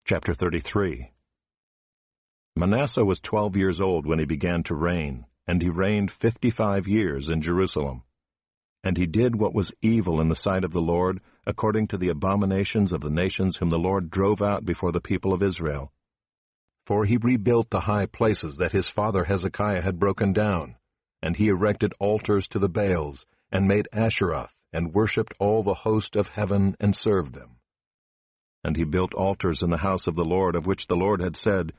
Chapter 33. Manasseh was 12 years old when he began to reign, and he reigned 55 years in Jerusalem. And he did what was evil in the sight of the Lord, according to the abominations of the nations whom the Lord drove out before the people of Israel. For he rebuilt the high places that his father Hezekiah had broken down, and he erected altars to the Baals, and made Asheroth, and worshipped all the host of heaven, and served them. And he built altars in the house of the Lord, of which the Lord had said,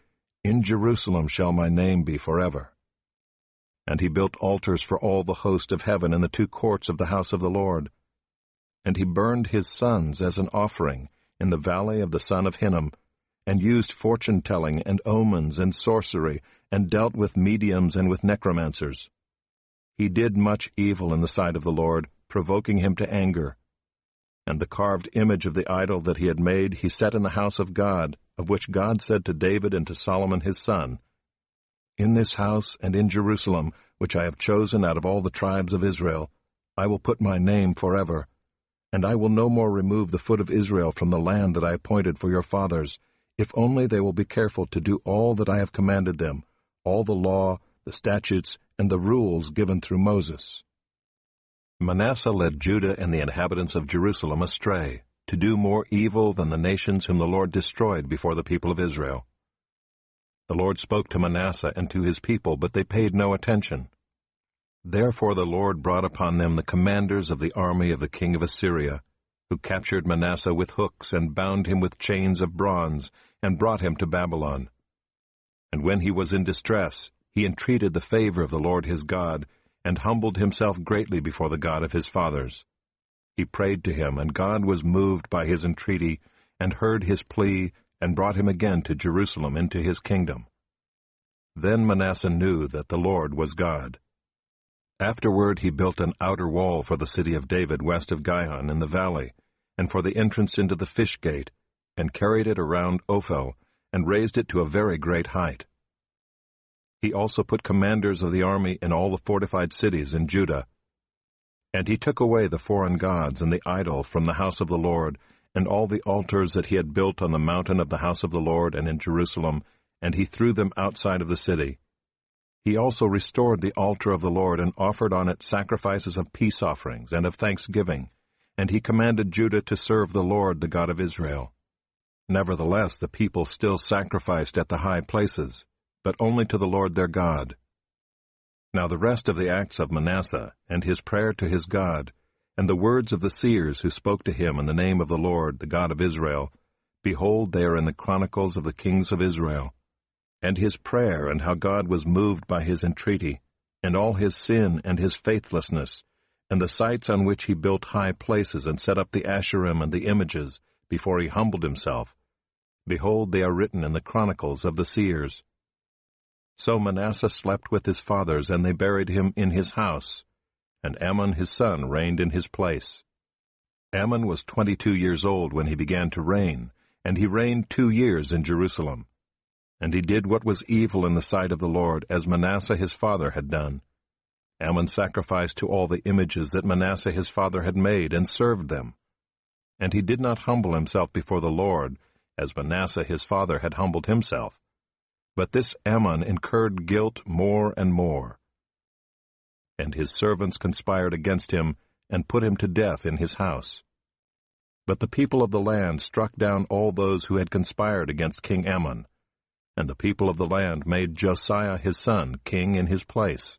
In Jerusalem shall my name be forever. And he built altars for all the host of heaven in the two courts of the house of the Lord. And he burned his sons as an offering in the valley of the son of Hinnom, and used fortune-telling and omens and sorcery, and dealt with mediums and with necromancers. He did much evil in the sight of the Lord, provoking him to anger. And the carved image of the idol that he had made he set in the house of God, of which God said to David and to Solomon his son, In this house and in Jerusalem, which I have chosen out of all the tribes of Israel, I will put my name forever. And I will no more remove the foot of Israel from the land that I appointed for your fathers, if only they will be careful to do all that I have commanded them, all the law, the statutes, and the rules given through Moses. Manasseh led Judah and the inhabitants of Jerusalem astray, to do more evil than the nations whom the Lord destroyed before the people of Israel. The Lord spoke to Manasseh and to his people, but they paid no attention. Therefore the Lord brought upon them the commanders of the army of the king of Assyria, who captured Manasseh with hooks and bound him with chains of bronze, and brought him to Babylon. And when he was in distress, he entreated the favor of the Lord his God, and humbled himself greatly before the God of his fathers. He prayed to him, and God was moved by his entreaty, and heard his plea, and brought him again to Jerusalem into his kingdom. Then Manasseh knew that the Lord was God. Afterward he built an outer wall for the city of David west of Gihon in the valley, and for the entrance into the fish gate, and carried it around Ophel, and raised it to a very great height. He also put commanders of the army in all the fortified cities in Judah. And he took away the foreign gods and the idol from the house of the Lord, and all the altars that he had built on the mountain of the house of the Lord and in Jerusalem, and he threw them outside of the city. He also restored the altar of the Lord, and offered on it sacrifices of peace offerings and of thanksgiving, and he commanded Judah to serve the Lord, the God of Israel. Nevertheless, the people still sacrificed at the high places, but only to the Lord their God. Now the rest of the acts of Manasseh, and his prayer to his God, and the words of the seers who spoke to him in the name of the Lord, the God of Israel, behold, they are in the Chronicles of the kings of Israel. And his prayer, and how God was moved by his entreaty, and all his sin and his faithlessness, and the sites on which he built high places and set up the Asherim and the images, before he humbled himself, behold, they are written in the Chronicles of the seers. So Manasseh slept with his fathers, and they buried him in his house, and Amon his son reigned in his place. Amon was 22 years old when he began to reign, and he reigned 2 years in Jerusalem. And he did what was evil in the sight of the Lord, as Manasseh his father had done. Amon sacrificed to all the images that Manasseh his father had made, and served them. And he did not humble himself before the Lord, as Manasseh his father had humbled himself. But this Amon incurred guilt more and more. And his servants conspired against him, and put him to death in his house. But the people of the land struck down all those who had conspired against King Amon, and the people of the land made Josiah his son king in his place.